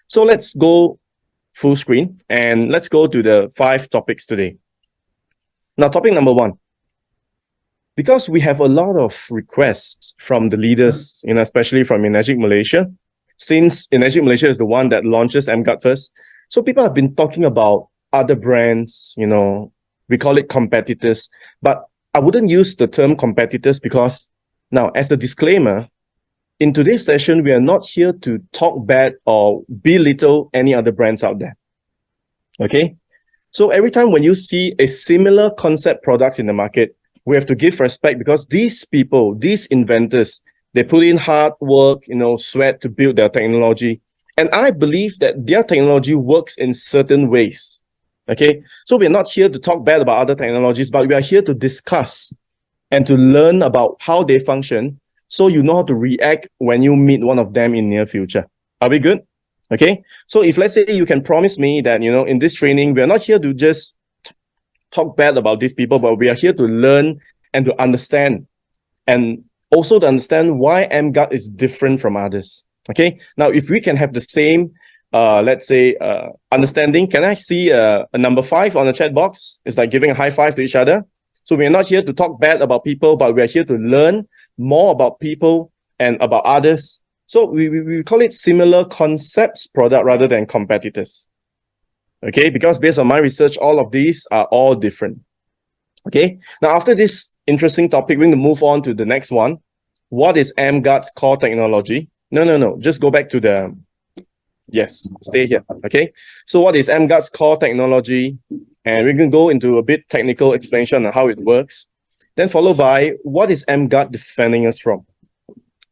So let's go full screen and let's go to the 5 topics today. Now, topic number 1. Because we have a lot of requests from the leaders, especially from emGuarde Malaysia, since emGuarde Malaysia is the one that launches emGuarde first. So people have been talking about other brands, we call it competitors, but I wouldn't use the term competitors because now, as a disclaimer, in today's session, we are not here to talk bad or belittle any other brands out there. Okay? So every time when you see a similar concept products in the market, we have to give respect because these people, these inventors, they put in hard work, sweat to build their technology. And I believe that their technology works in certain ways. Okay? So we're not here to talk bad about other technologies, but we are here to discuss and to learn about how they function so you know how to react when you meet one of them in near future. Are we good? Okay? So if let's say you can promise me that, in this training, we are not here to just talk bad about these people, but we are here to learn and to understand, and also to understand why emGuarde is different from others. Okay, now if we can have the same, understanding, can I see a number 5 on the chat box? It's like giving a high five to each other. So we're not here to talk bad about people, but we're here to learn more about people and about others. So we call it similar concepts product rather than competitors. Okay, because based on my research, all of these are all different. Okay, now after this interesting topic, we're going to move on to the next one. What is emGuarde's core technology? No, just go back to the, yes, stay here. Okay, so what is emGuarde's core technology? And we're going to go into a bit technical explanation on how it works. Then followed by, what is emGuarde defending us from?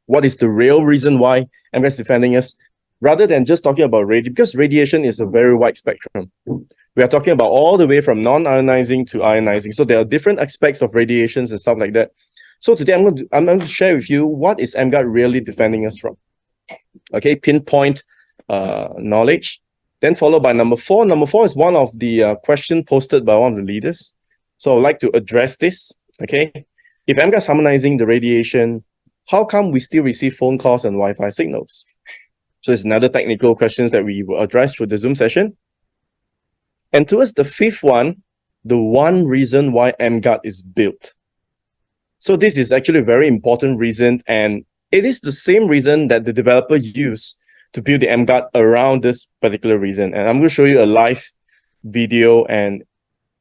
What is the real reason why emGuarde is defending us? Rather than just talking about radiation, because radiation is a very wide spectrum. We are talking about all the way from non-ionizing to ionizing. So there are different aspects of radiations and stuff like that. So today I'm going to share with you what is emGuarde really defending us from. Okay, pinpoint knowledge. Then followed by number 4. Number 4 is one of the question posted by one of the leaders. So I'd like to address this. Okay, if emGuarde is harmonizing the radiation, how come we still receive phone calls and Wi-Fi signals? So it's another technical questions that we will address through the Zoom session. And towards the 5th one, the one reason why emGuarde is built. So this is actually a very important reason, and it is the same reason that the developer used to build the emGuarde around this particular reason. And I'm going to show you a live video, and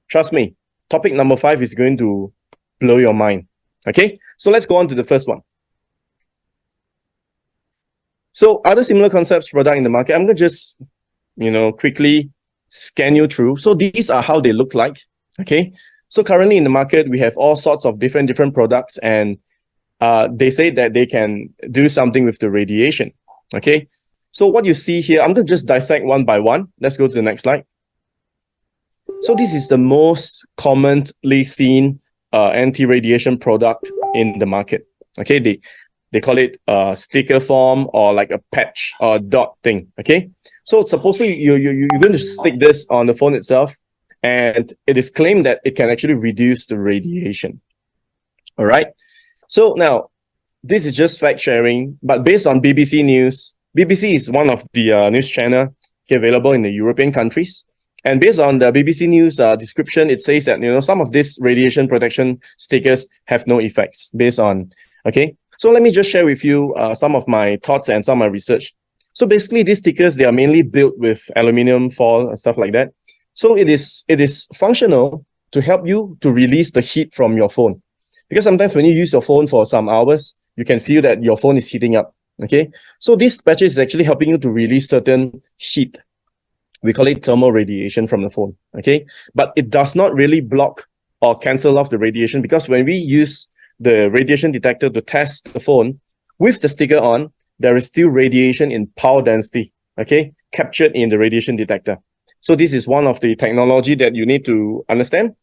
trust me, topic number 5 is going to blow your mind. Okay, so let's go on to the first one. So other similar concepts product in the market, I'm going to just, quickly scan you through. So these are how they look like. Okay. So currently in the market, we have all sorts of different products, and they say that they can do something with the radiation. Okay. So what you see here, I'm going to just dissect one by one. Let's go to the next slide. So this is the most commonly seen anti-radiation product in the market. Okay. They call it a sticker form or like a patch or a dot thing. Okay, so supposedly you're going to stick this on the phone itself, and it is claimed that it can actually reduce the radiation. All right. So now this is just fact sharing, but based on BBC News. BBC is one of the news channel available in the European countries, and based on the BBC News description, it says that some of these radiation protection stickers have no effects based on. Okay. So let me just share with you some of my thoughts and some of my research. So basically, these stickers, they are mainly built with aluminum foil and stuff like that. So it is functional to help you to release the heat from your phone. Because sometimes when you use your phone for some hours, you can feel that your phone is heating up. Okay, so this patch is actually helping you to release certain heat. We call it thermal radiation from the phone. Okay, but it does not really block or cancel off the radiation, because when we use the radiation detector to test the phone with the sticker on, there is still radiation in power density, okay, captured in the radiation detector. So this is one of the technology that you need to understand.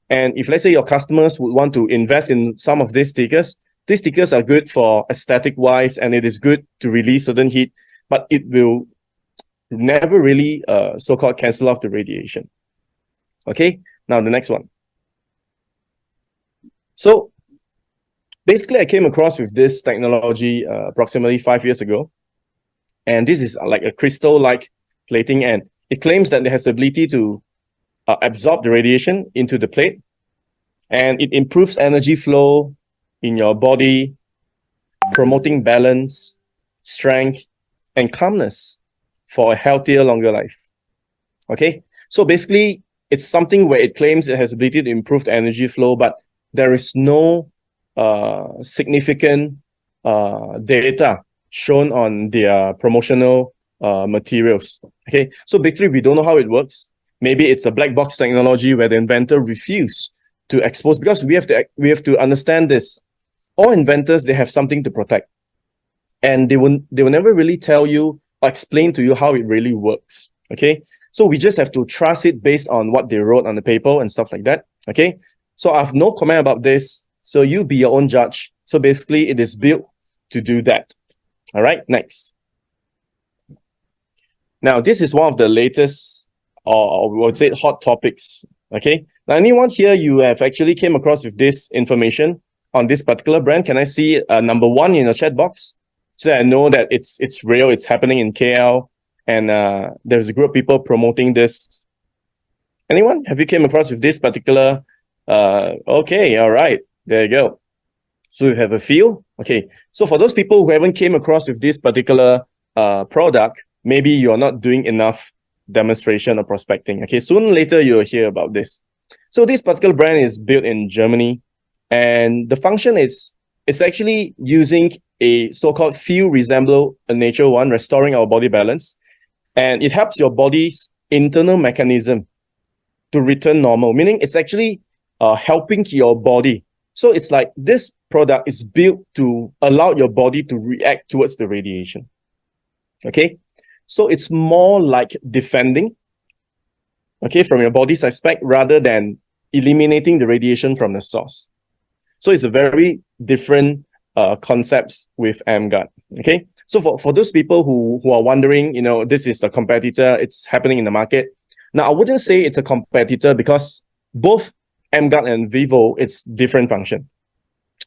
And if let's say your customers would want to invest in some of these stickers are good for aesthetic wise, and it is good to release certain heat, but it will never really so-called cancel off the radiation. Okay, now the next one. So basically, I came across with this technology approximately 5 years ago. And this is like a crystal-like plating, and it claims that it has the ability to absorb the radiation into the plate, and it improves energy flow in your body, promoting balance, strength, and calmness for a healthier, longer life. Okay, so basically, it's something where it claims it has the ability to improve the energy flow, but there is no significant data shown on their promotional materials. Okay, so basically, we don't know how it works. Maybe it's a black box technology where the inventor refused to expose, because we have to understand this. All inventors, they have something to protect, and they will never really tell you or explain to you how it really works. Okay, so we just have to trust it based on what they wrote on the paper and stuff like that. Okay, so I have no comment about this. So you be your own judge. So basically, it is built to do that. All right, next. Now, this is one of the latest, or we would say, hot topics. Okay, now anyone here, you have actually came across with this information on this particular brand? Can I see number 1 in the chat box, so that I know that it's real, it's happening in KL, and there's a group of people promoting this? Anyone? Have you came across with this particular? Okay, all right, there you go. So you have a feel. Okay, so for those people who haven't came across with this particular product, maybe you're not doing enough demonstration or prospecting. Okay, sooner or later you'll hear about this. So this particular brand is built in Germany, and the function is it's actually using a so-called feel resemble a nature one, restoring our body balance, and it helps your body's internal mechanism to return normal, meaning it's actually helping your body. So it's like this product is built to allow your body to react towards the radiation. Okay, so it's more like defending, okay, from your body's aspect rather than eliminating the radiation from the source. So it's a very different concepts with emGuarde. Okay, so for those people who are wondering, you know, this is the competitor, it's happening in the market. Now, I wouldn't say it's a competitor, because both emGuarde and Vivo, it's different function.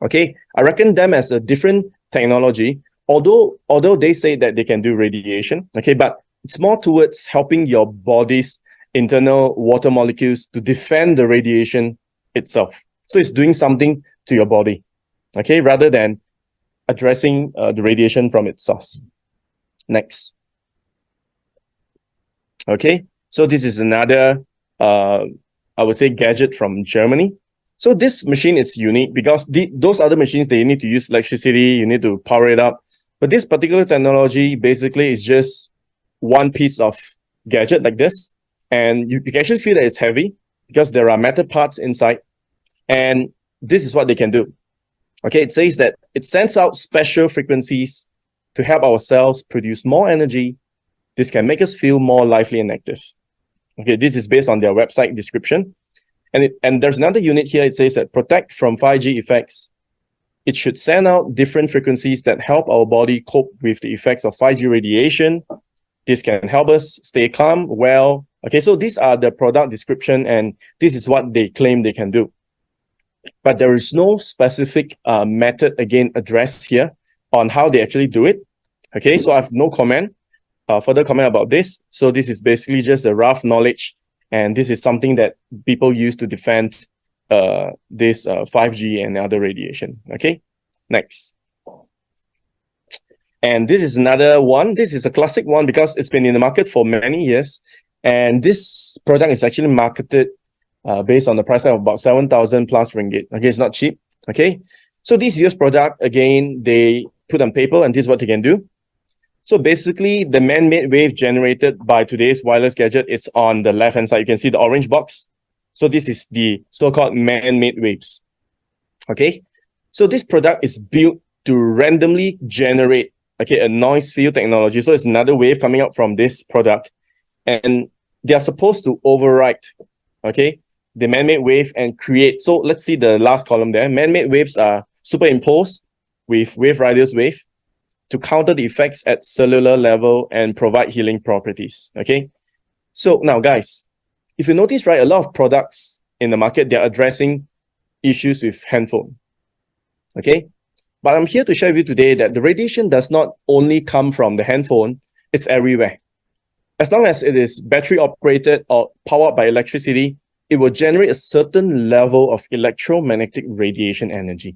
Okay, I reckon them as a different technology, although they say that they can do radiation, okay, but it's more towards helping your body's internal water molecules to defend the radiation itself. So it's doing something to your body, okay, rather than addressing the radiation from its source. Next. Okay, so this is another, I would say, gadget from Germany. So this machine is unique because those other machines, they need to use electricity, you need to power it up. But this particular technology basically is just one piece of gadget like this. And you can actually feel that it's heavy because there are metal parts inside. And this is what they can do. Okay, it says that it sends out special frequencies to help our cells produce more energy. This can make us feel more lively and active. Okay, this is based on their website description. And there's another unit here. It says that protect from 5G effects. It should send out different frequencies that help our body cope with the effects of 5G radiation. This can help us stay calm, well. Okay, so these are the product description, and this is what they claim they can do. But there is no specific method, again, addressed here on how they actually do it. Okay, so I have no further comment about this. So this is basically just a rough knowledge, and this is something that people use to defend this 5G and other radiation. Okay, next. And this is another one. This is a classic one because it's been in the market for many years. And this product is actually marketed based on the price of about 7,000 plus ringgit. Okay, it's not cheap. Okay, so this year's product, again, they put on paper, and this is what they can do. So basically, the man-made wave generated by today's wireless gadget, it's on the left-hand side. You can see the orange box. So this is the so-called man-made waves. Okay, so this product is built to randomly generate, okay, a noise field technology. So it's another wave coming out from this product, and they are supposed to override, okay, the man-made wave and create. So let's see the last column there. Man-made waves are superimposed with wave radius wave to counter the effects at cellular level and provide healing properties. Okay, so now guys, if you notice, right, a lot of products in the market, they're addressing issues with handphone. Okay, but I'm here to share with you today that the radiation does not only come from the handphone, it's everywhere. As long as it is battery operated or powered by electricity, it will generate a certain level of electromagnetic radiation energy.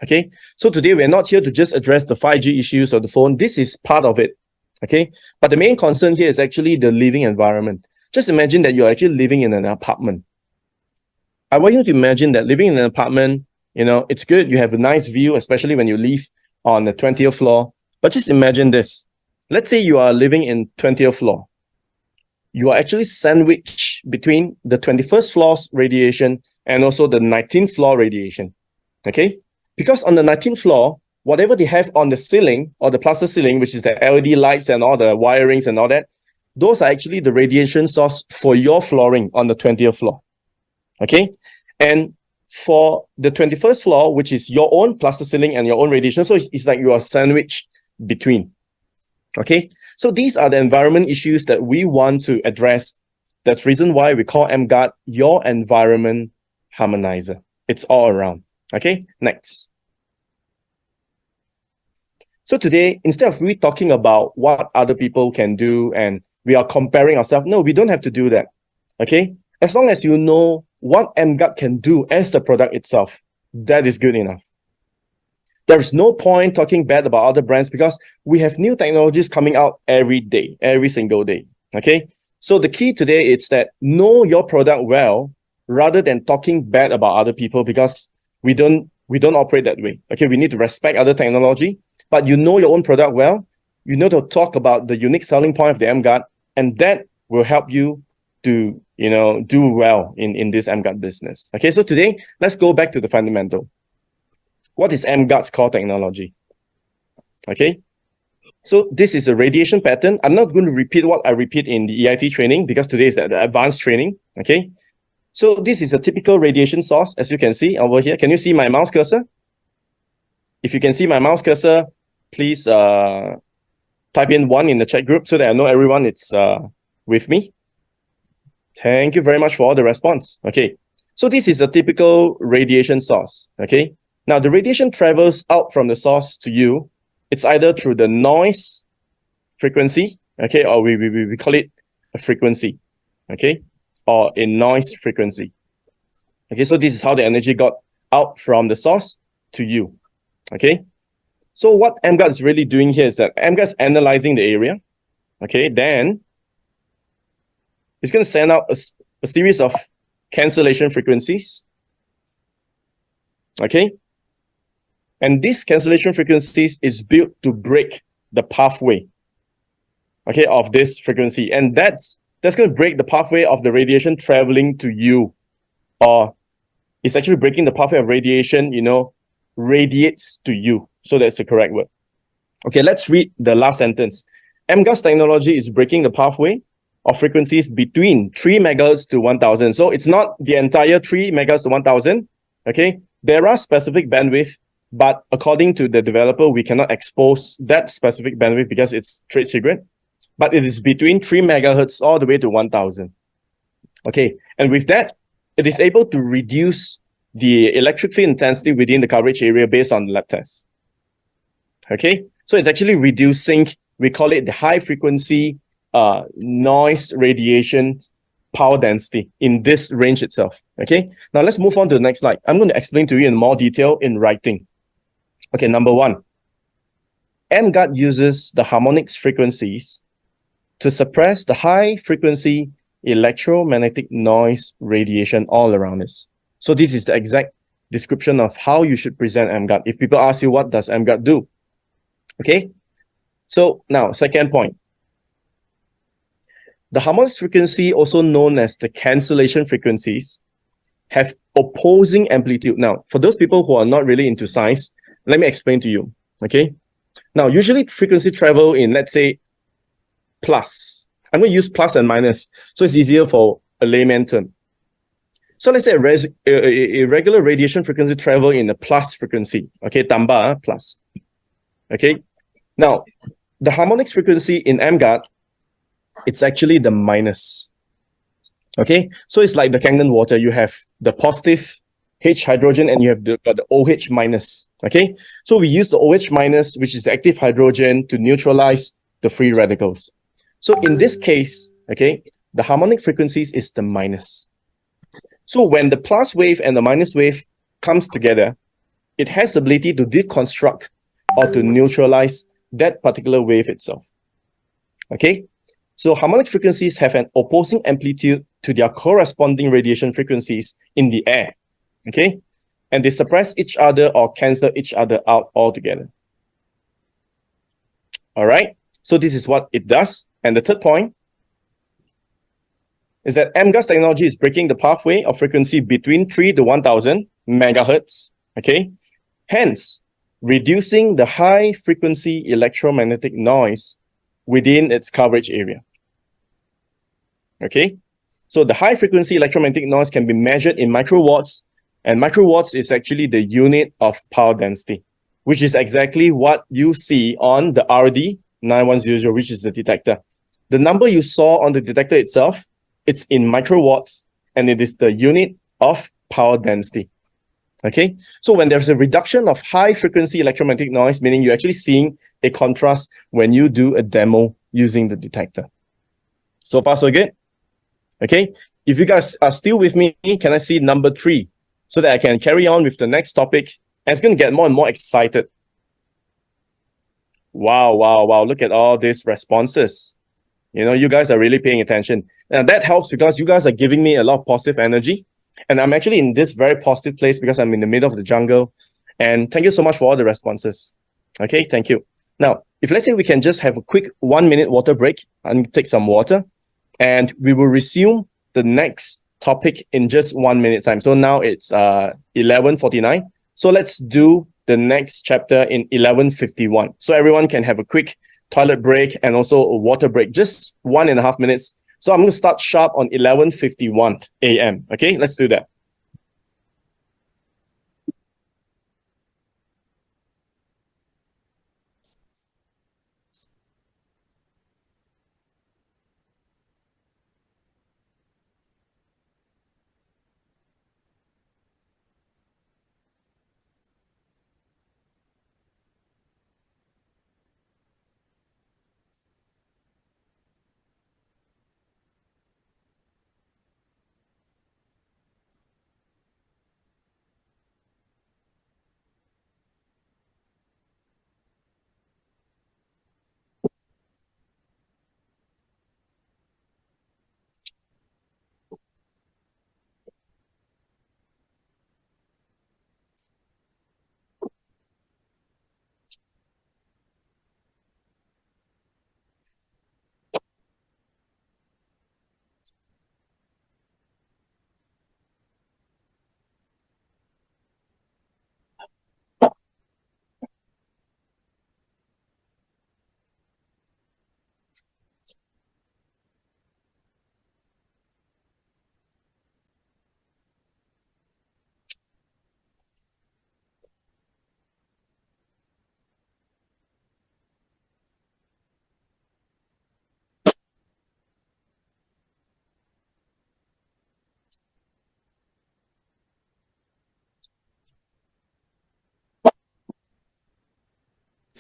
Okay, so today we're not here to just address the 5G issues of the phone. This is part of it. Okay, but the main concern here is actually the living environment. Just imagine that you're actually living in an apartment. I want you to imagine that living in an apartment, it's good. You have a nice view, especially when you live on the 20th floor. But just imagine this. Let's say you are living in 20th floor. You are actually sandwiched between the 21st floor's radiation and also the 19th floor radiation. Okay? Because on the 19th floor, whatever they have on the ceiling or the plaster ceiling, which is the LED lights and all the wirings and all that, those are actually the radiation source for your flooring on the 20th floor. Okay? And for the 21st floor, which is your own plaster ceiling and your own radiation, so it's like you are sandwiched between. Okay? So these are the environment issues that we want to address. That's the reason why we call emGuarde your environment harmonizer. It's all around. Okay? Next. So today, instead of we talking about what other people can do and we are comparing ourselves, no, we don't have to do that. Okay? As long as you know what emGuarde can do as the product itself, that is good enough. There is no point talking bad about other brands because we have new technologies coming out every day, every single day. Okay? So the key today is that know your product well rather than talking bad about other people, because we don't operate that way. Okay? We need to respect other technology, but you know your own product well. You know to talk about the unique selling point of the emGuarde, and that will help you to do well in this emGuarde business. Okay, so today let's go back to the fundamental. What is emGuarde's core technology? Okay, so this is a radiation pattern. I'm not going to repeat what I repeat in the EIT training because today is the advanced training. Okay, so this is a typical radiation source, as you can see over here. Can you see my mouse cursor? If you can see my mouse cursor, please type in 1 in the chat group so that I know everyone is with me. Thank you very much for all the response. Okay, so this is a typical radiation source. Okay, now the radiation travels out from the source to you. It's either through the noise frequency, okay, or we call it a frequency, okay, or a noise frequency. Okay, so this is how the energy got out from the source to you. Okay, so what emGuarde is really doing here is that emGuarde is analyzing the area. Okay, then it's going to send out a series of cancellation frequencies. Okay, and these cancellation frequencies is built to break the pathway, okay, of this frequency, and that's going to break the pathway of the radiation traveling to you, or it's actually breaking the pathway of radiation, radiates to you. So that's the correct word. Okay, let's read the last sentence. emGuarde's technology is breaking the pathway of frequencies between 3 megahertz to 1000. So it's not the entire 3 megahertz to 1000. Okay, there are specific bandwidth, but according to the developer, we cannot expose that specific bandwidth because it's trade secret. But it is between 3 megahertz all the way to 1000. Okay, and with that, it is able to reduce the electric field intensity within the coverage area based on the lab test. Okay, so it's actually reducing, we call it the high frequency noise radiation power density in this range itself. Okay, now let's move on to the next slide. I'm going to explain to you in more detail in writing. Okay, number 1, emGuarde uses the harmonics frequencies to suppress the high frequency electromagnetic noise radiation all around us. So this is the exact description of how you should present emGuarde. If people ask you, what does emGuarde do? Okay, so now second point. The harmonics frequency, also known as the cancellation frequencies, have opposing amplitude. Now, for those people who are not really into science, let me explain to you. Okay, now usually frequency travel in, let's say, plus. I'm going to use plus and minus, so it's easier for a layman term. So let's say a regular radiation frequency travel in a plus frequency. Okay, tambah plus. Okay, now the harmonics frequency in emGuarde, it's actually the minus. Okay, so it's like the Kangen water. You have the positive H hydrogen and you have the OH minus. Okay, so we use the OH minus, which is the active hydrogen, to neutralize the free radicals. So in this case, okay, the harmonic frequencies is the minus. So when the plus wave and the minus wave comes together, it has the ability to deconstruct or to neutralize that particular wave itself. Okay, so harmonic frequencies have an opposing amplitude to their corresponding radiation frequencies in the air. Okay, and they suppress each other or cancel each other out altogether. All right, so this is what it does. And the third point is that emGuarde technology is breaking the pathway of frequency between 3 to 1000 megahertz. Okay, hence reducing the high frequency electromagnetic noise within its coverage area. Okay, so the high frequency electromagnetic noise can be measured in microwatts, and microwatts is actually the unit of power density, which is exactly what you see on the RD9100, which is the detector. The number you saw on the detector itself, it's in microwatts, and it is the unit of power density. Okay, so when there's a reduction of high frequency electromagnetic noise, meaning you're actually seeing a contrast when you do a demo using the detector. So far, so good? Okay, if you guys are still with me, can I see number 3 so that I can carry on with the next topic? And it's going to get more and more excited. Wow, wow, wow. Look at all these responses. You know, you guys are really paying attention. And that helps because you guys are giving me a lot of positive energy. And I'm actually in this very positive place because I'm in the middle of the jungle. And thank you so much for all the responses. Okay, thank you. Now, if let's say we can just have a quick 1-minute water break and take some water, and we will resume the next topic in just 1 minute time. So now it's 11:49. So let's do the next chapter in 11:51. So everyone can have a quick toilet break and also a water break, just 1.5 minutes. So I'm going to start sharp on 11:51 a.m. Okay, let's do that.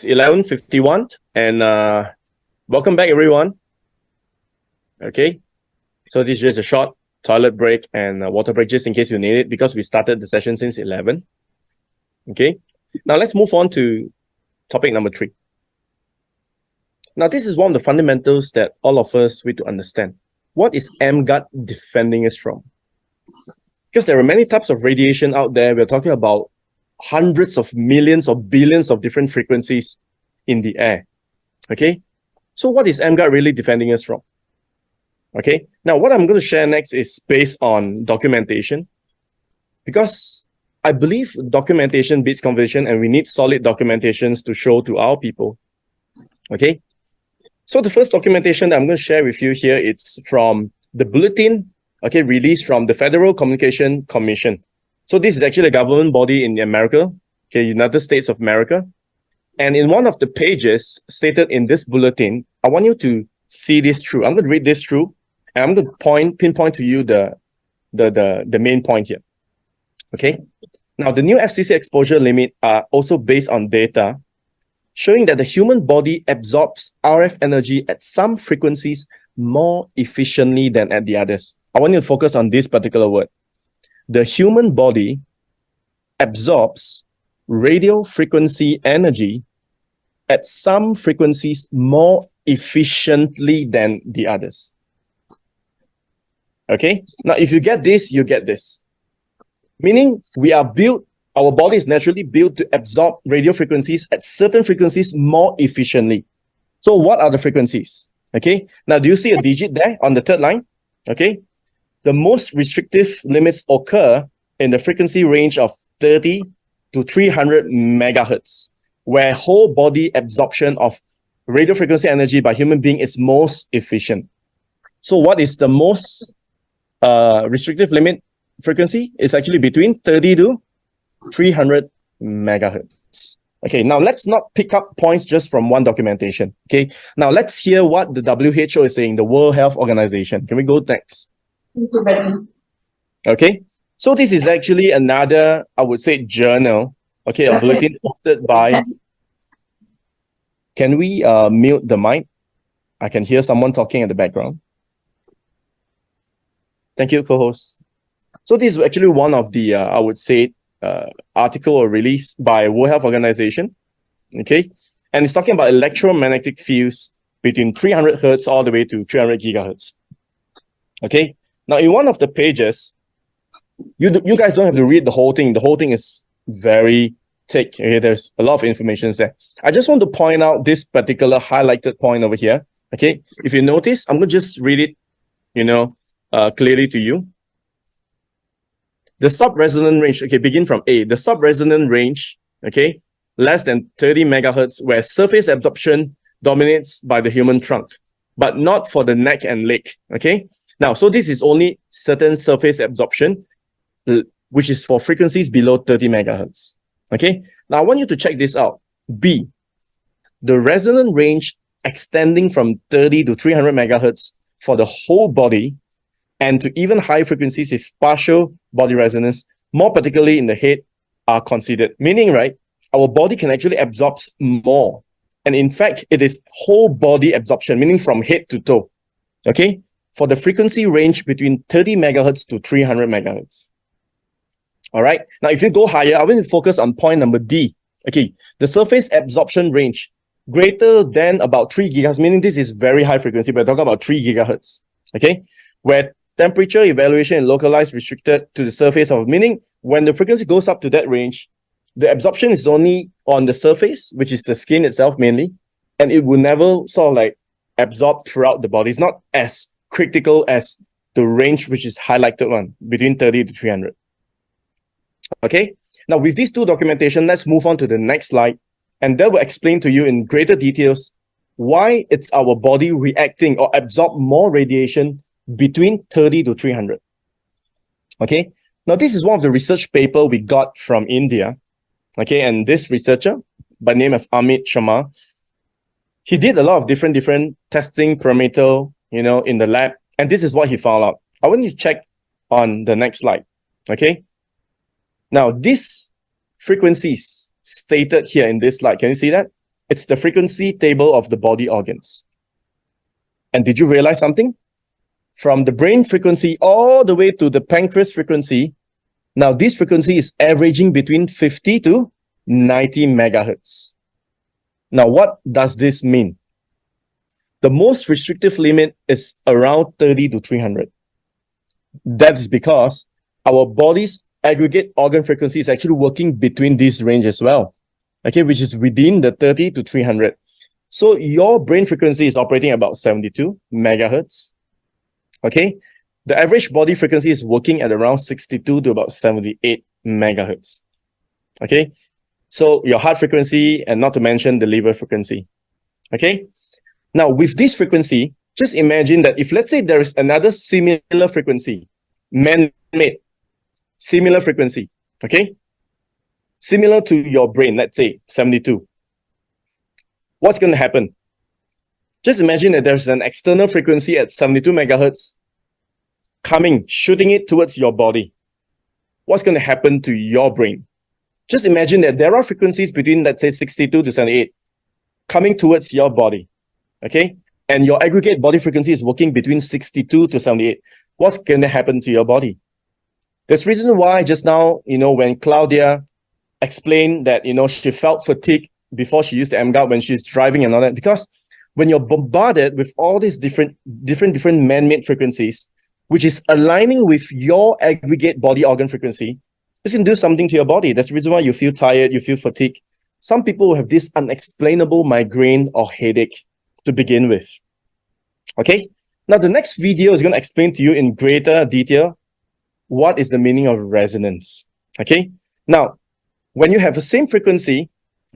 It's 11:51 and welcome back everyone. Okay, so this is just a short toilet break and water break just in case you need it because we started the session since 11. Okay, now let's move on to topic number 3. Now this is one of the fundamentals that all of us need to understand. What is emGuarde defending us from? Because there are many types of radiation out there. We're talking about hundreds of millions or billions of different frequencies in the air. Okay, so what is emGuarde really defending us from? Okay, now what I'm going to share next is based on documentation, because I believe documentation beats conversation and we need solid documentations to show to our people. Okay, so the first documentation that I'm going to share with you here, it's from the bulletin, okay, released from the Federal Communication Commission. So this is actually a government body in America, okay, United States of America. And in one of the pages stated in this bulletin, I want you to see this through. I'm going to read this through, and I'm going to pinpoint to you the main point here. Okay. Now, the new FCC exposure limit are also based on data showing that the human body absorbs RF energy at some frequencies more efficiently than at the others. I want you to focus on this particular word. The human body absorbs radio frequency energy at some frequencies more efficiently than the others. Okay? Now, if you get this, you get this. Meaning we are built, our body is naturally built to absorb radio frequencies at certain frequencies more efficiently. So what are the frequencies? Okay? Now, do you see a digit there on the third line? Okay? The most restrictive limits occur in the frequency range of 30 to 300 megahertz, where whole body absorption of radio frequency energy by human being is most efficient. So what is the most restrictive limit frequency? It's actually between 30 to 300 megahertz. Okay, now let's not pick up points just from one documentation. Okay, now let's hear what the WHO is saying, the World Health Organization. Can we go next? Okay, so this is actually another, I would say, journal, okay, a bulletin hosted by... Can we mute the mic? I can hear someone talking in the background. Thank you, co-host. So this is actually one of the, I would say, article or release by World Health Organization, okay? And it's talking about electromagnetic fields between 300 hertz all the way to 300 gigahertz, okay? Now, in one of the pages, you guys don't have to read the whole thing. The whole thing is very thick, okay? There's a lot of information there. I just want to point out this particular highlighted point over here, okay? If you notice, I'm going to just read it, clearly to you. The sub-resonant range, okay, begin from A. The sub-resonant range, okay, less than 30 megahertz, where surface absorption dominates by the human trunk, but not for the neck and leg, okay? Now, so this is only certain surface absorption, which is for frequencies below 30 megahertz, okay? Now, I want you to check this out. B, the resonant range extending from 30 to 300 megahertz for the whole body, and to even high frequencies with partial body resonance, more particularly in the head, are considered. Meaning, right, our body can actually absorb more. And in fact, it is whole body absorption, meaning from head to toe, okay? For the frequency range between 30 megahertz to 300 megahertz. All right. Now, if you go higher, I want to focus on point number D. Okay. The surface absorption range greater than about 3 gigahertz, meaning this is very high frequency. We're talking about 3 gigahertz. Okay. Where temperature evaluation and localized restricted to the surface of, meaning when the frequency goes up to that range, the absorption is only on the surface, which is the skin itself mainly, and it will never sort of like absorb throughout the body. It's not as critical as the range which is highlighted one, between 30 to 300. Okay, now with these two documentation, let's move on to the next slide, and that will explain to you in greater details why it's our body reacting or absorb more radiation between 30 to 300. Okay, now this is one of the research paper we got from India. Okay, and this researcher by name of Amit Sharma, he did a lot of different testing parameter, in the lab, and this is what he found out. I want you to check on the next slide. Okay, now these frequencies stated here in this slide, can you see that? It's the frequency table of the body organs. And did you realize something? From the brain frequency all the way to the pancreas frequency, now this frequency is averaging between 50 to 90 megahertz. Now, what does this mean? The most restrictive limit is around 30 to 300. That is because our body's aggregate organ frequency is actually working between this range as well, okay, which is within the 30 to 300. So your brain frequency is operating about 72 megahertz. Okay, the average body frequency is working at around 62 to about 78 megahertz. Okay, so your heart frequency, and not to mention the liver frequency. Okay, now with this frequency, just imagine that if let's say there is another similar frequency, man-made, similar frequency, okay, similar to your brain, let's say 72. What's going to happen? Just imagine that there's an external frequency at 72 megahertz coming, shooting it towards your body. What's going to happen to your brain? Just imagine that there are frequencies between, let's say, 62 to 78. coming towards your body, okay? And your aggregate body frequency is working between 62 to 78. What's going to happen to your body? There's reason why just now, when Claudia explained that, she felt fatigue before she used the emGuarde when she's driving and all that, because when you're bombarded with all these different man-made frequencies, which is aligning with your aggregate body organ frequency, it's going to do something to your body. That's the reason why you feel tired, you feel fatigued. Some people have this unexplainable migraine or headache to begin with. Okay? Now, the next video is going to explain to you in greater detail what is the meaning of resonance. Okay? Now, when you have the same frequency,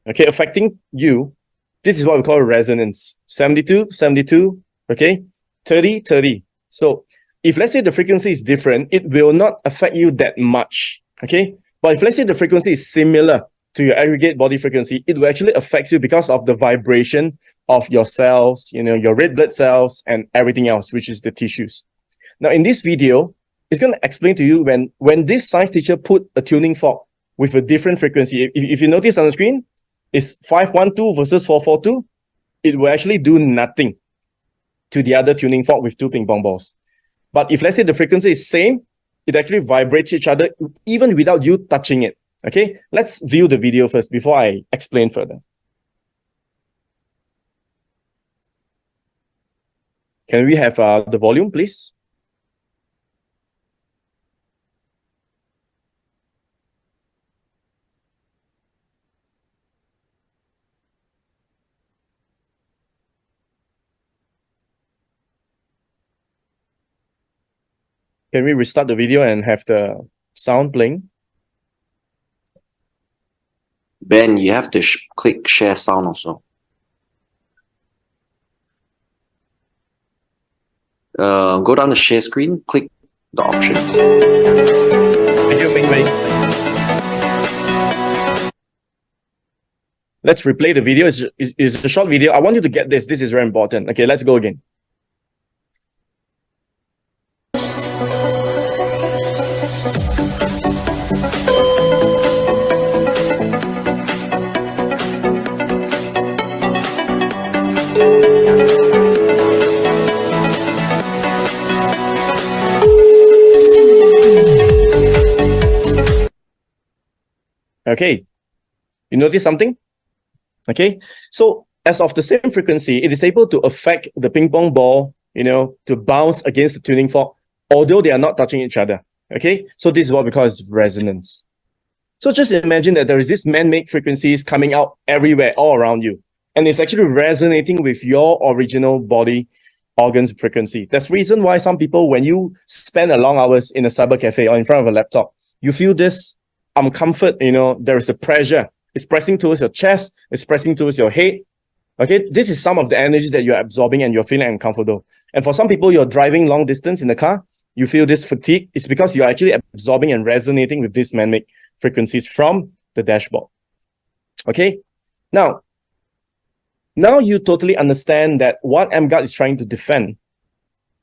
okay, affecting you, this is what we call resonance. 72, 72, okay? 30, 30. So, if let's say the frequency is different, it will not affect you that much, okay? But if let's say the frequency is similar to your aggregate body frequency, it will actually affect you because of the vibration of your cells, your red blood cells and everything else, which is the tissues. Now, in this video, it's going to explain to you when this science teacher put a tuning fork with a different frequency. If you notice on the screen, it's 512 versus 442. It will actually do nothing to the other tuning fork with two ping pong balls. But if let's say the frequency is same, it actually vibrates each other even without you touching it. Okay, let's view the video first before I explain further. Can we have the volume, please? Can we restart the video and have the sound playing? Ben, you have to click share sound also. Go down to share screen, click the option. Thank you, Ming Wei. Let's replay the video. It's a short video. I want you to get this. This is very important. Okay, let's go again. Okay, you notice something? Okay, so as of the same frequency, it is able to affect the ping pong ball, to bounce against the tuning fork, although they are not touching each other. Okay, so this is what we call as resonance. So just imagine that there is this man-made frequencies coming out everywhere, all around you, and it's actually resonating with your original body organs frequency. That's the reason why some people, when you spend a long hours in a cyber cafe or in front of a laptop, you feel this comfort, there is a pressure. It's pressing towards your chest, it's pressing towards your head. Okay, this is some of the energies that you're absorbing and you're feeling uncomfortable. And for some people, you're driving long distance in the car, you feel this fatigue. It's because you're actually absorbing and resonating with these man-made frequencies from the dashboard. Okay, now you totally understand that what emGuarde is trying to defend.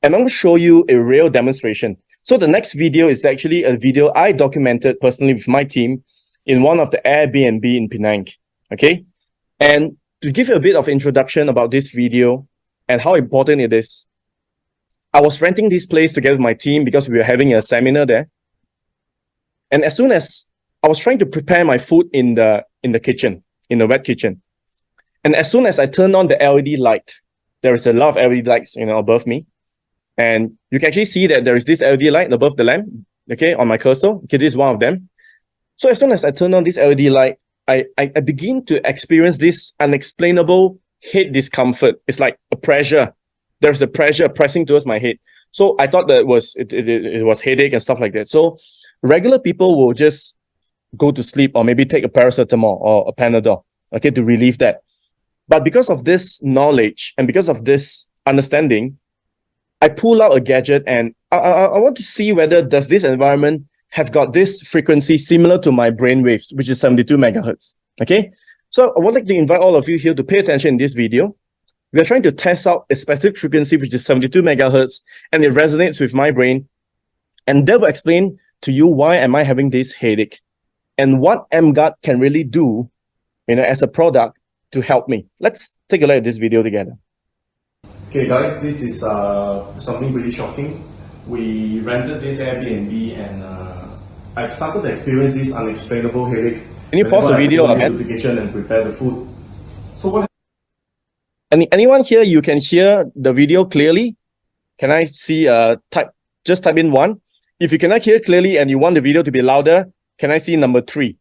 And I'm going to show you a real demonstration. So the next video is actually a video I documented personally with my team in one of the Airbnb in Penang. Okay, and to give you a bit of introduction about this video and how important it is, I was renting this place together with my team because we were having a seminar there. And as soon as I was trying to prepare my food in the kitchen, in the wet kitchen, and as soon as I turned on the LED light, there is a lot of LED lights, above me. And you can actually see that there is this LED light above the lamp, okay, on my cursor. Okay, this is one of them. So as soon as I turn on this LED light, I begin to experience this unexplainable head discomfort. It's like a pressure. There's a pressure pressing towards my head. So I thought that it was headache and stuff like that. So regular people will just go to sleep or maybe take a paracetamol or a Panadol, okay, to relieve that. But because of this knowledge and because of this understanding, I pull out a gadget and I want to see whether does this environment have got this frequency similar to my brain waves, which is 72 megahertz. Okay, so I would like to invite all of you here to pay attention in this video. We are trying to test out a specific frequency, which is 72 megahertz, and it resonates with my brain. And that will explain to you why am I having this headache and what emGuarde can really do, as a product to help me. Let's take a look at this video together. Okay guys, this is something pretty shocking. We rented this Airbnb and I started to experience this unexplainable headache. Can you pause the video whenever I again? go to the kitchen and prepare the food. So what? Anyone here, you can hear the video clearly? Can I see, just type in 1. If you cannot hear clearly and you want the video to be louder, can I see number 3?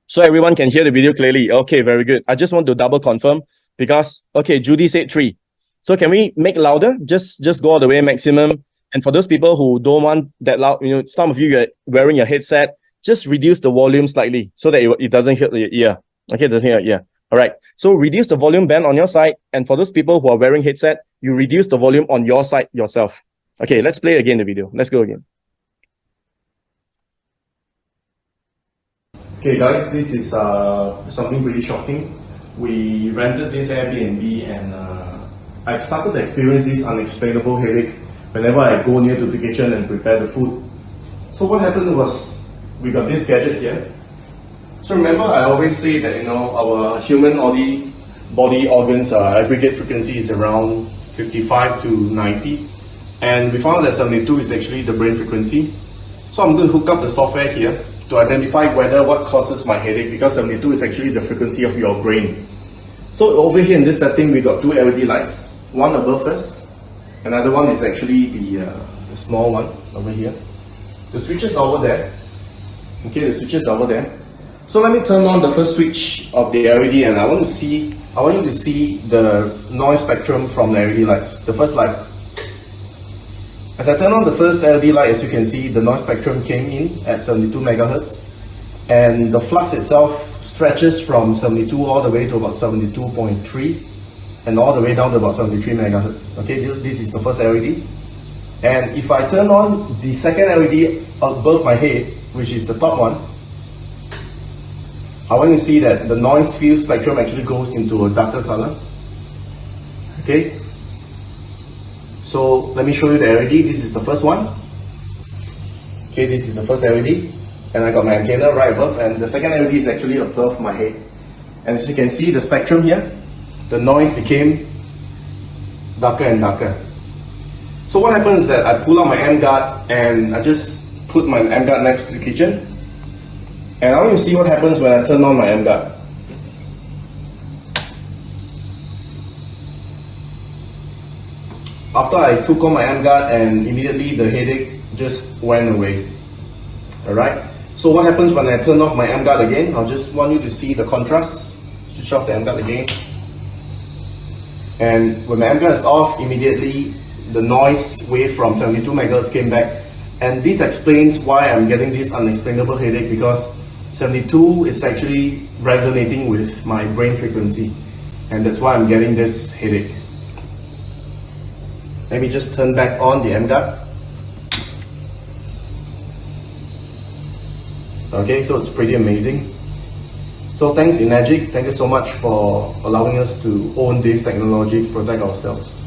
So everyone can hear the video clearly. Okay, very good. I just want to double confirm because, okay, Judy said 3. So can we make louder? Just go all the way maximum. And for those people who don't want that loud, some of you are wearing your headset, just reduce the volume slightly so that it doesn't hit your ear. Okay, it doesn't hit your ear. All right. So reduce the volume band on your side. And for those people who are wearing headset, you reduce the volume on your side yourself. Okay, let's play again the video. Let's go again. Okay guys, this is something pretty shocking. We rented this Airbnb and I started to experience this unexplainable headache whenever I go near to the kitchen and prepare the food. So what happened was we got this gadget here. So remember I always say that our human body organs aggregate frequency is around 55 to 90, and we found that 72 is actually the brain frequency. So I'm going to hook up the software here to identify what causes my headache, because 72 is actually the frequency of your brain. So over here in this setting, we got 2 LED lights, one above us, another one is actually the small one over here. The switches are over there. Okay, the switches are over there. So let me turn on the first switch of the LED, and I want you to see the noise spectrum from the LED lights. The first light. As I turn on the first LED light, as you can see, the noise spectrum came in at 72 megahertz, and the flux itself stretches from 72 all the way to about 72.3, and all the way down to about 73 megahertz. Okay, this is the first LED. And if I turn on the second LED above my head, which is the top one, I want you to see that the noise field spectrum actually goes into a darker color. Okay. So let me show you the LED. This is the first one. Okay, this is the first LED. And I got my antenna right above, and the second LED is actually above my head. And as you can see, the spectrum here, the noise became darker and darker. So what happens is that I pull out my emGuarde and I just put my emGuarde next to the kitchen. And I want you to see what happens when I turn on my emGuarde. After I took on my emGuarde, and immediately the headache just went away. Alright? So what happens when I turn off my emGuarde again? I just want you to see the contrast. Switch off the emGuarde again. And when my emGuarde is off, immediately the noise wave from 72 megahertz came back. And this explains why I'm getting this unexplainable headache, because 72 is actually resonating with my brain frequency. And that's why I'm getting this headache. Let me just turn back on the emGuarde. Okay, so it's pretty amazing. So thanks emGuarde, thank you so much for allowing us to own this technology to protect ourselves.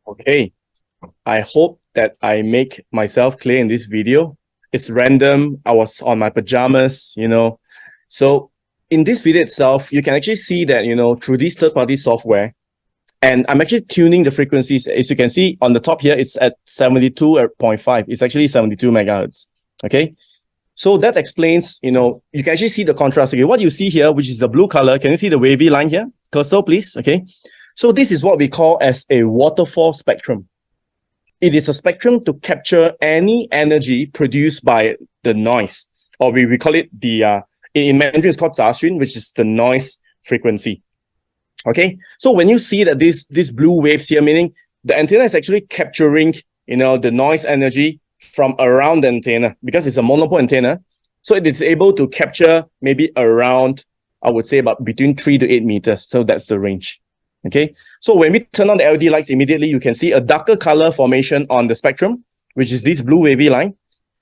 Okay, I hope that I make myself clear in this video. It's random. I was on my pajamas, So in this video itself, you can actually see that, through this third-party software, and I'm actually tuning the frequencies. As you can see on the top here, it's at 72.5. It's actually 72 megahertz. Okay. So that explains, you can actually see the contrast. Okay. What you see here, which is the blue color, can you see the wavy line here? Cursor, please. Okay. So this is what we call as a waterfall spectrum. It is a spectrum to capture any energy produced by the noise, or we call it in Mandarin, it's called 杂讯, which is the noise frequency. Okay, so when you see that these blue waves here, meaning the antenna is actually capturing, the noise energy from around the antenna, because it's a monopole antenna. So it is able to capture maybe around, I would say about between 3 to 8 meters. So that's the range. Okay, so when we turn on the LED lights, immediately you can see a darker color formation on the spectrum, which is this blue wavy line.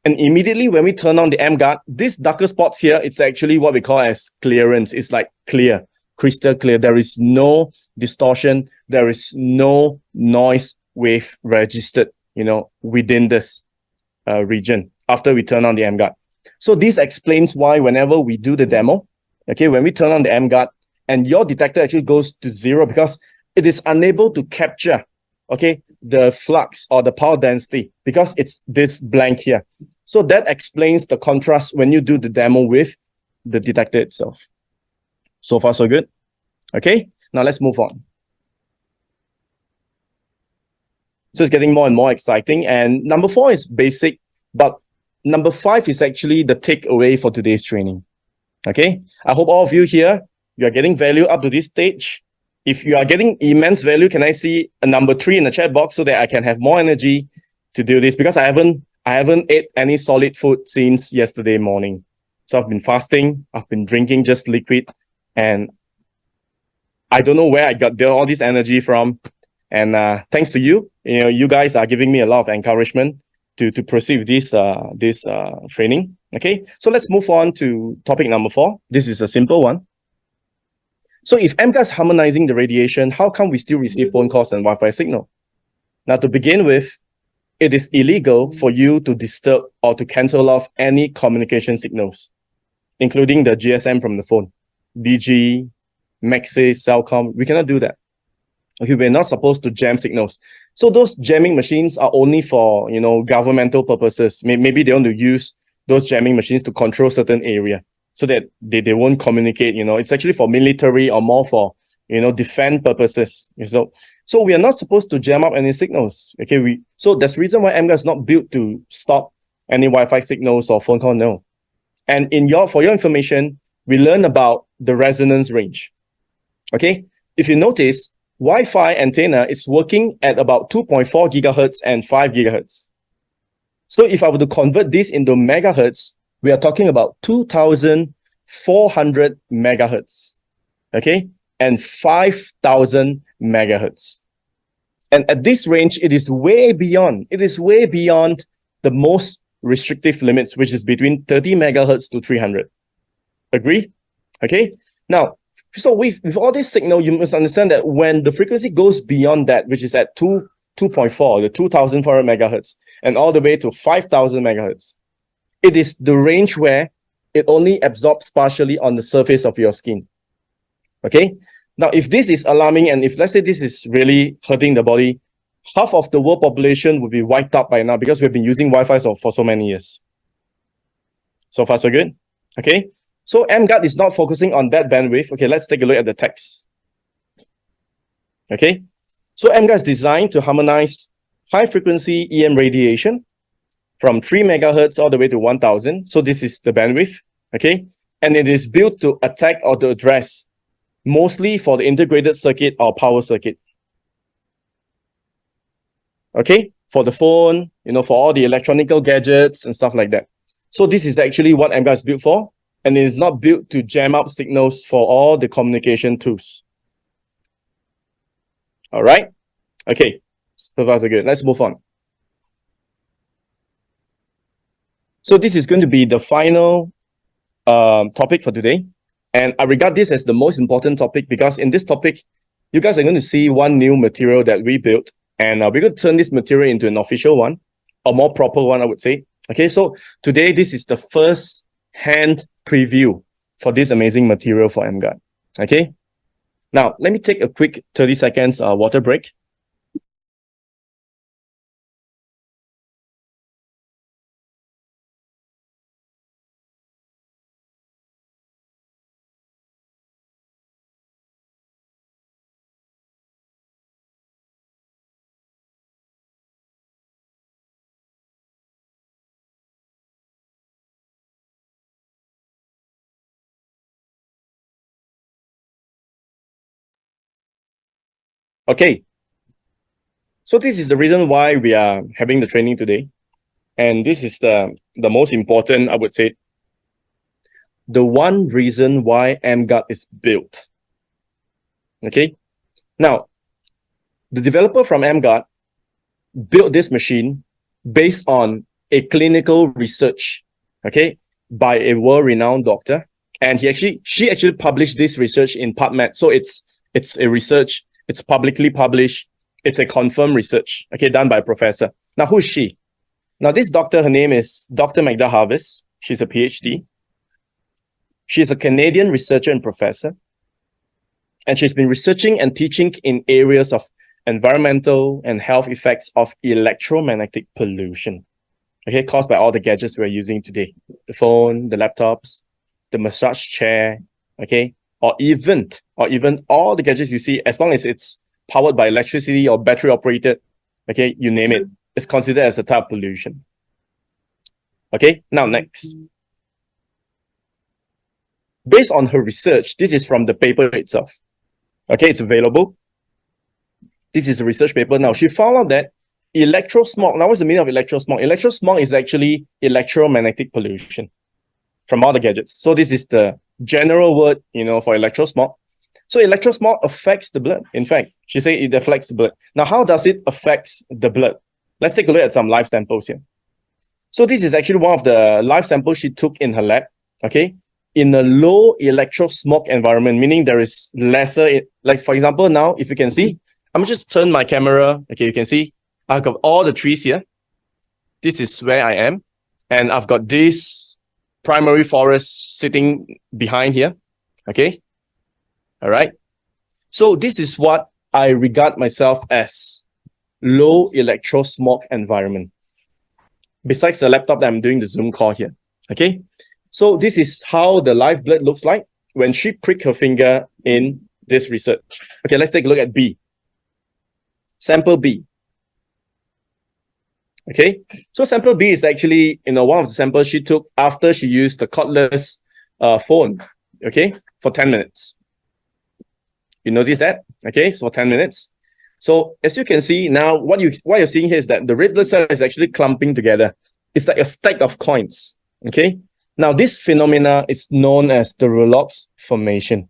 And immediately when we turn on the emGuarde, these darker spots here, it's actually what we call as clearance. It's like clear, crystal clear. There is no distortion. There is no noise wave registered, within this region after we turn on the emGuarde. So this explains why whenever we do the demo, okay, when we turn on the emGuarde, and your detector actually goes to 0 because it is unable to capture, okay, the flux or the power density because it's this blank here. So that explains the contrast when you do the demo with the detector itself. So far, so good. Okay, now let's move on. So it's getting more and more exciting. And number 4 is basic, but number 5 is actually the takeaway for today's training. Okay, I hope all of you here, you are getting value up to this stage. If you are getting immense value, can I see a number 3 in the chat box so that I can have more energy to do this? Because I haven't ate any solid food since yesterday morning. So I've been fasting, I've been drinking just liquid, and I don't know where I got all this energy from. And thanks to you, you guys are giving me a lot of encouragement to proceed with this training. Okay, so let's move on to topic number 4. This is a simple one. So if emGuarde is harmonizing the radiation, how come we still receive phone calls and Wi-Fi signal? Now, to begin with, it is illegal for you to disturb or to cancel off any communication signals, including the GSM from the phone, DG, Maxis, Cellcom. We cannot do that. Okay, we're not supposed to jam signals. So those jamming machines are only for, governmental purposes. Maybe they want to use those jamming machines to control certain area so that they won't communicate. It's actually for military or more for, defense purposes. So we are not supposed to jam up any signals. Okay, so that's the reason why emGuarde is not built to stop any Wi-Fi signals or phone call. No. And for your information, we learn about the resonance range. Okay, if you notice, Wi-Fi antenna is working at about 2.4 gigahertz and 5 gigahertz. So if I were to convert this into megahertz, we are talking about 2,400 megahertz, okay, and 5,000 megahertz. And at this range, it is way beyond the most restrictive limits, which is between 30 megahertz to 300. Agree? Okay. Now, so with all this signal, you must understand that when the frequency goes beyond that, which is at 2.4, the 2,400 megahertz, and all the way to 5,000 megahertz, it is the range where it only absorbs partially on the surface of your skin. Okay? Now, if this is alarming, and if let's say this is really hurting the body, half of the world population would be wiped out by now because we've been using Wi-Fi for so many years. So far, so good. Okay? So emGuarde is not focusing on that bandwidth. Okay, let's take a look at the text. Okay, so emGuarde is designed to harmonize high-frequency EM radiation from 3 megahertz all the way to 1,000. So this is the bandwidth, okay? And it is built to attack or to address mostly for the integrated circuit or power circuit. Okay, for the phone, for all the electronical gadgets and stuff like that. So this is actually what emGuarde is built for. And it is not built to jam up signals for all the communication tools. All right? Okay, so far so good. Let's move on. So this is going to be the final topic for today. And I regard this as the most important topic because in this topic, you guys are going to see one new material that we built. And we're going to turn this material into an official one, a more proper one, I would say. Okay, so today, this is the first hand preview for this amazing material for emGuarde. Okay, now let me take a quick 30 seconds water break. Okay, so this is the reason why we are having the training today. And this is the most important, I would say, the one reason why emGuarde is built. Okay, now, the developer from emGuarde built this machine based on a clinical research, okay, by a world-renowned doctor. And she actually published this research in PubMed. So it's a research. It's publicly published. It's a confirmed research, okay, done by a professor. Now, who is she? Now, this doctor, her name is Dr. Magda Harvest. She's a PhD. She's a Canadian researcher and professor. And she's been researching and teaching in areas of environmental and health effects of electromagnetic pollution, okay, caused by all the gadgets we're using today. The phone, the laptops, the massage chair, okay, or even all the gadgets you see, as long as it's powered by electricity or battery operated, okay, you name it, it's considered as a type of pollution. Okay, now next. Based on her research, this is from the paper itself. Okay, it's available. This is a research paper. Now, she found out that electrosmog, now what's the meaning of electrosmog? Electrosmog is actually electromagnetic pollution from all the gadgets. So this is the general word, for electrosmog. So electrosmog affects the blood. In fact, she said it affects the blood. Now, how does it affect the blood? Let's take a look at some live samples here. So this is actually one of the live samples she took in her lab, okay? In a low electrosmog environment, meaning there is lesser, like for example, now, if you can see, I'm just turn my camera, okay, you can see, I've got all the trees here. This is where I am. And I've got this primary forest sitting behind here, okay? All right. So this is what I regard myself as low electrosmog environment. Besides the laptop that I'm doing the Zoom call here, okay? So this is how the live blood looks like when she pricked her finger in this research. Okay, let's take a look at B. Sample B. Okay, so sample B is actually, one of the samples she took after she used the cordless phone, okay, for 10 minutes. You notice that? Okay, so 10 minutes. So as you can see now, what you're seeing here is that the red blood cell is actually clumping together. It's like a stack of coins, okay? Now, this phenomena is known as the Rolox formation,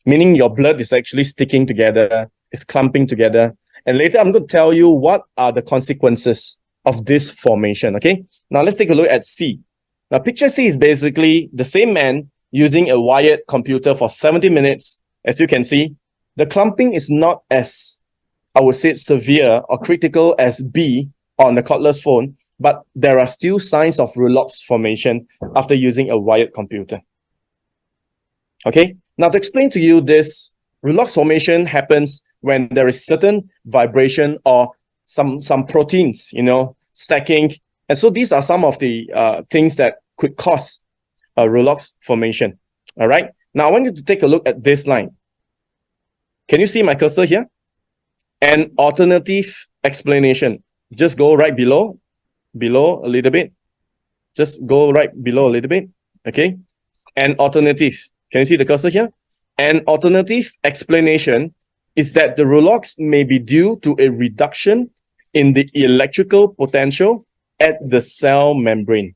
meaning your blood is actually sticking together, it's clumping together. And later, I'm going to tell you what are the consequences of this formation, okay? Now, let's take a look at C. Now, picture C is basically the same man using a wired computer for 70 minutes. As you can see, the clumping is not as, I would say, severe or critical as B on the cordless phone, but there are still signs of Rolox formation after using a wired computer. Okay, now to explain to you this, Rolox formation happens when there is certain vibration or some proteins, stacking. And so these are some of the things that could cause a Rolox formation. All right, now I want you to take a look at this line. Can you see my cursor here? An alternative explanation. Just go right below a little bit. Just go right below a little bit. Okay. An alternative. Can you see the cursor here? An alternative explanation is that the Rolox may be due to a reduction in the electrical potential at the cell membrane.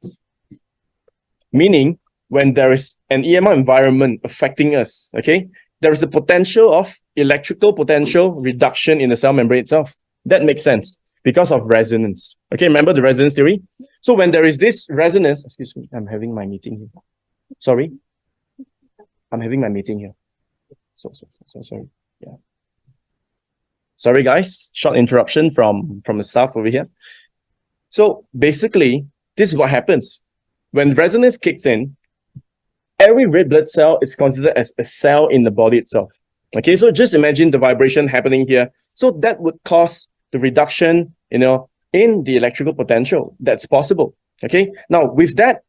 Meaning, when there is an EMR environment affecting us, okay, there is a potential of electrical potential reduction in the cell membrane itself. That makes sense because of resonance. Okay, remember the resonance theory? So when there is this resonance, excuse me, I'm having my meeting here. Sorry. I'm having my meeting here. So sorry. Yeah. Sorry, guys. Short interruption from the staff over here. So basically, this is what happens. When resonance kicks in, every red blood cell is considered as a cell in the body itself. Okay, so just imagine the vibration happening here. So that would cause the reduction, in the electrical potential. That's possible. Okay, now with that,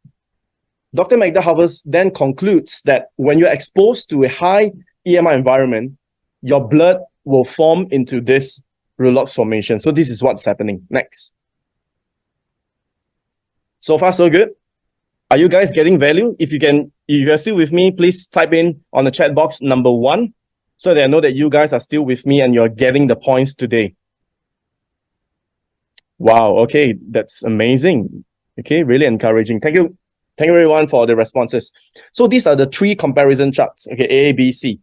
Dr. Magda Havers then concludes that when you're exposed to a high EMI environment, your blood will form into this Rolox formation. So this is what's happening. Next. So far, so good. Are you guys getting value? If you're still with me, please type in on the chat box number 1 so that I know that you guys are still with me and you're getting the points today. Wow, okay, that's amazing. Okay, really encouraging. Thank you everyone for the responses. So these are the 3 comparison charts. Okay, A, B, C.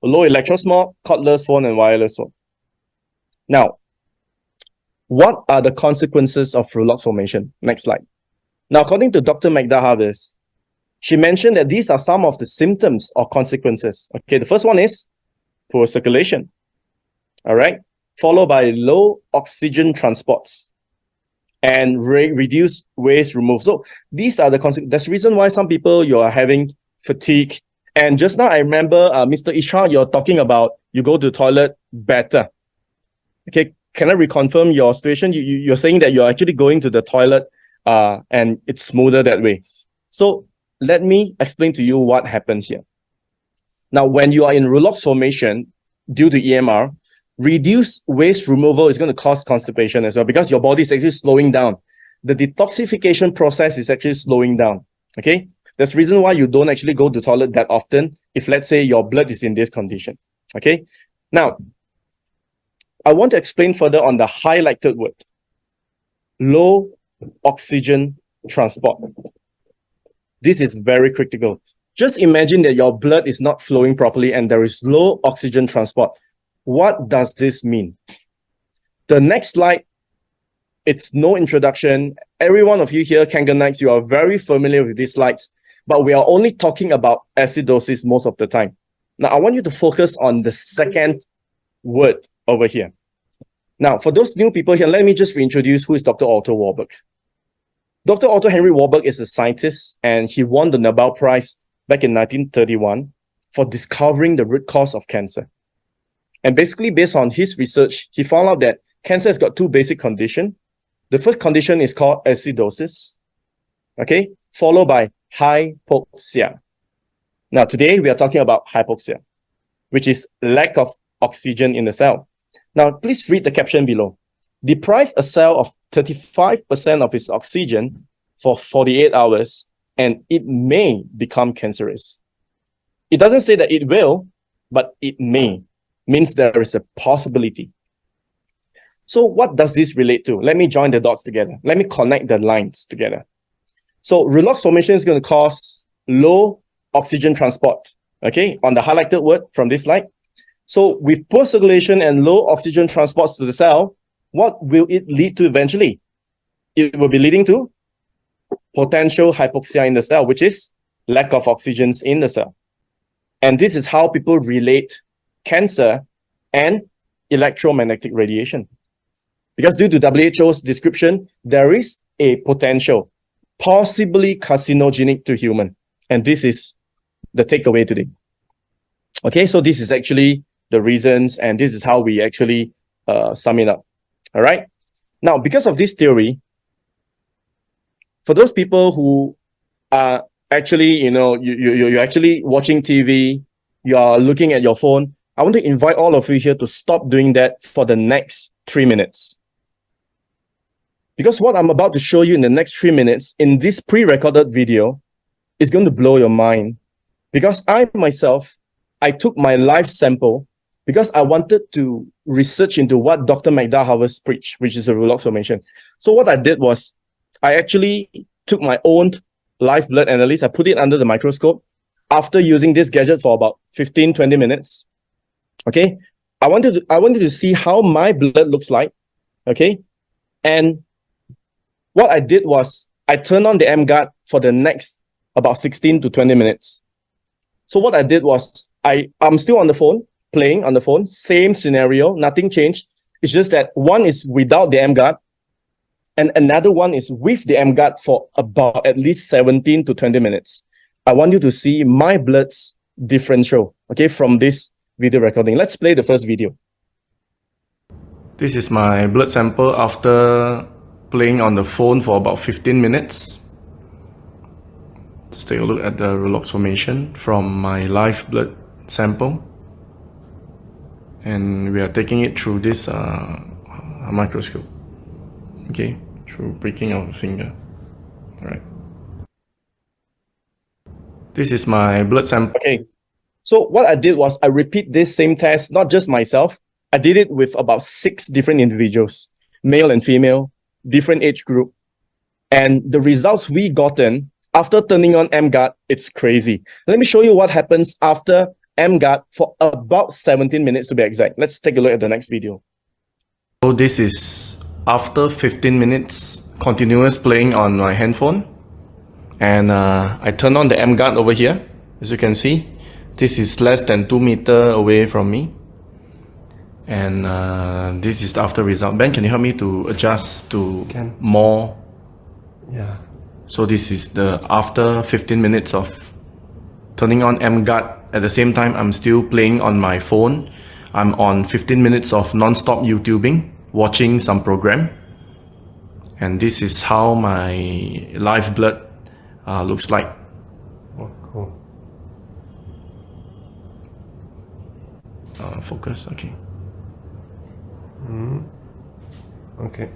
Low electrosmog, cordless phone, and wireless phone. Now, what are the consequences of Rolox formation? Next slide. Now, according to Dr. Magda Havers, she mentioned that these are some of the symptoms or consequences. Okay, the first one is poor circulation. All right, followed by low oxygen transports and reduced waste removal. So these are the consequences. That's the reason why some people, you are having fatigue And just now I remember, Mr. Isha, you're talking about you go to the toilet better. Okay, can I reconfirm your situation? You're saying that you're actually going to the toilet and it's smoother that way. So let me explain to you what happened here. Now, when you are in Rouleaux formation due to EMR, reduced waste removal is going to cause constipation as well because your body is actually slowing down. The detoxification process is actually slowing down. Okay, that's the reason why you don't actually go to the toilet that often if, let's say, your blood is in this condition. Okay, now I want to explain further on the highlighted word, low oxygen transport. This is very critical. Just imagine that your blood is not flowing properly and there is low oxygen transport. What does this mean? The next slide, it's no introduction. Every one of you here, Kanganites, you are very familiar with these slides, but we are only talking about acidosis most of the time. Now, I want you to focus on the second word over here. Now, for those new people here, let me just reintroduce who is Dr. Otto Warburg. Dr. Otto Henry Warburg is a scientist, and he won the Nobel Prize back in 1931 for discovering the root cause of cancer. And basically, based on his research, he found out that cancer has got two basic conditions. The first condition is called acidosis, okay, followed by hypoxia. Now, today we are talking about hypoxia, which is lack of oxygen in the cell. Now, please read the caption below. Deprive a cell of 35% of its oxygen for 48 hours, and it may become cancerous. It doesn't say that it will, but it may. Means there is a possibility. So what does this relate to? Let me join the dots together. Let me connect the lines together. So Rouleaux formation is going to cause low oxygen transport, okay, on the highlighted word from this slide. So with poor circulation and low oxygen transports to the cell, what will it lead to eventually? It will be leading to potential hypoxia in the cell, which is lack of oxygen in the cell. And this is how people relate cancer and electromagnetic radiation. Because due to WHO's description, there is a potential, possibly carcinogenic to human. And this is the takeaway today. Okay, so this is actually the reasons, and this is how we actually sum it up. All right. Now, because of this theory, for those people who are actually, you're actually watching TV, you are looking at your phone, I want to invite all of you here to stop doing that for the next 3 minutes. Because what I'm about to show you in the next 3 minutes in this pre-recorded video is going to blow your mind. Because I myself, I took my live sample because I wanted to research into what Dr. Magda Havas preached, which is a Rouleaux formation. So what I did was I actually took my own live blood analysis. I put it under the microscope after using this gadget for about 15-20 minutes. Okay, I wanted to see how my blood looks like. Okay, and what I did was I turned on the emGuarde for the next about 16 to 20 minutes. So what I did was I'm still on the phone, playing on the phone, same scenario, nothing changed. It's just that one is without the emGuarde and another one is with the emGuarde for about at least 17 to 20 minutes. I want you to see my blood's differential, okay, from this video recording. Let's play the first video. This is my blood sample after playing on the phone for about 15 minutes. Let's take a look at the Rouleaux formation from my live blood sample. And we are taking it through this microscope. Okay, through pricking of the finger. All right. This is my blood sample. Okay. So what I did was I repeat this same test, not just myself. I did it with about 6 different individuals, male and female, different age group. And the results we gotten after turning on emGuarde, it's crazy. Let me show you what happens after emGuarde for about 17 minutes to be exact. Let's take a look at the next video. So this is after 15 minutes continuous playing on my handphone. And I turn on the emGuarde over here. As you can see, this is less than 2 meters away from me. And this is the after result. Ben, can you help me to adjust to more? Yeah. So this is the after 15 minutes of turning on emGuarde. At the same time, I'm still playing on my phone. I'm on 15 minutes of non-stop YouTubing, watching some program. And this is how my live blood looks like. Oh, cool. Focus, okay. Okay.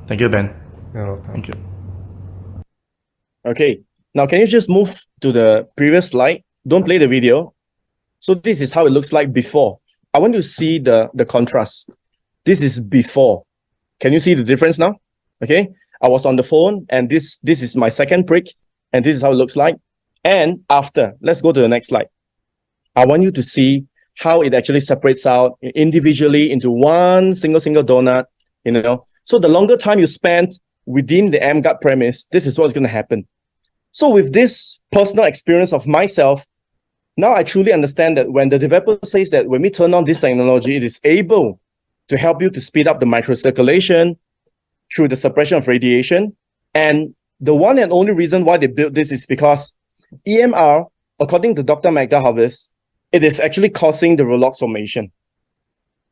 Thank you, Ben. Yeah, Thank you. Okay, now can you just move to the previous slide? Don't play the video. So this is how it looks like before. I want you to see the contrast. This is before. Can you see the difference now? Okay, I was on the phone and this is my second prick and this is how it looks like. And after, let's go to the next slide. I want you to see how it actually separates out individually into one single donut, you know. So the longer time you spend within the emGuarde premise, this is what's going to happen. So with this personal experience of myself, now I truly understand that when the developer says that when we turn on this technology, it is able to help you to speed up the microcirculation through the suppression of radiation. And the one and only reason why they built this is because EMR, according to Dr. Magda Harvest, it is actually causing the Rolox formation.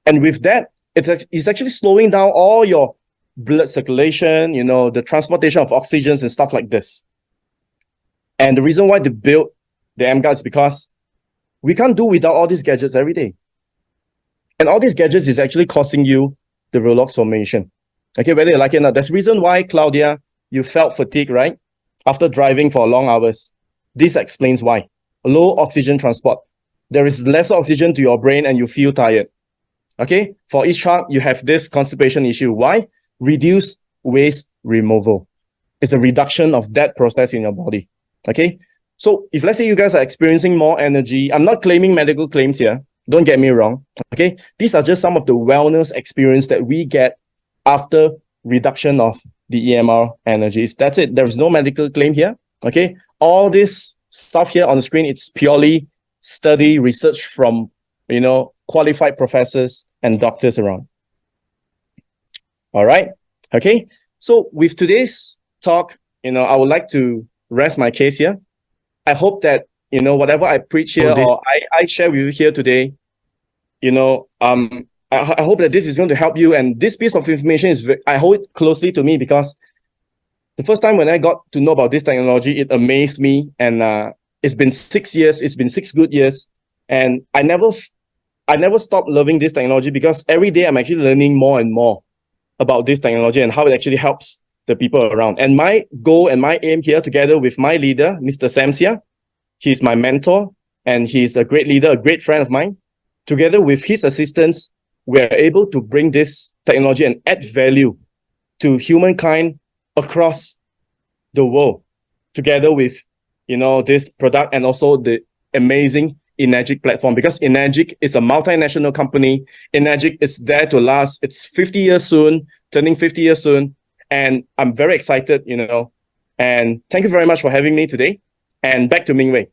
And with that, it's actually slowing down all your blood circulation, you know, the transportation of oxygens and stuff like this. And the reason why they built the emGuarde is because we can't do without all these gadgets every day. And all these gadgets is actually causing you the Rolox formation. Okay, whether you like it or not. That's the reason why, Claudia, you felt fatigue, right? After driving for long hours. This explains why. Low oxygen transport. There is less oxygen to your brain and you feel tired. Okay, for each chart, you have this constipation issue. Why? Reduce waste removal. It's a reduction of that process in your body. Okay, so if let's say you guys are experiencing more energy, I'm not claiming medical claims here. Don't get me wrong. Okay, these are just some of the wellness experience that we get after reduction of the EMR energies. That's it. There's no medical claim here. Okay, all this stuff here on the screen, it's purely study research from, you know, qualified professors and doctors around. All right. Okay. So with today's talk, you know, I would like to rest my case here. I hope that, you know, whatever I preach here or I share with you here today, you know, I hope that this is going to help you. And this piece of information is, I hold it closely to me because the first time when I got to know about this technology, it amazed me. And it's been 6 years. It's been 6 good years. And I never stopped loving this technology because every day I'm actually learning more and more about this technology and how it actually helps the people around. And my goal and my aim here, together with my leader, Mr. Samsia, he's my mentor and he's a great leader, a great friend of mine. Together with his assistants, we're able to bring this technology and add value to humankind across the world, together with, you know, this product and also the amazing emGuarde platform, because emGuarde is a multinational company. emGuarde is there to last. It's 50 years soon, turning 50 years soon. And I'm very excited, you know. And thank you very much for having me today. And back to Ming Wei.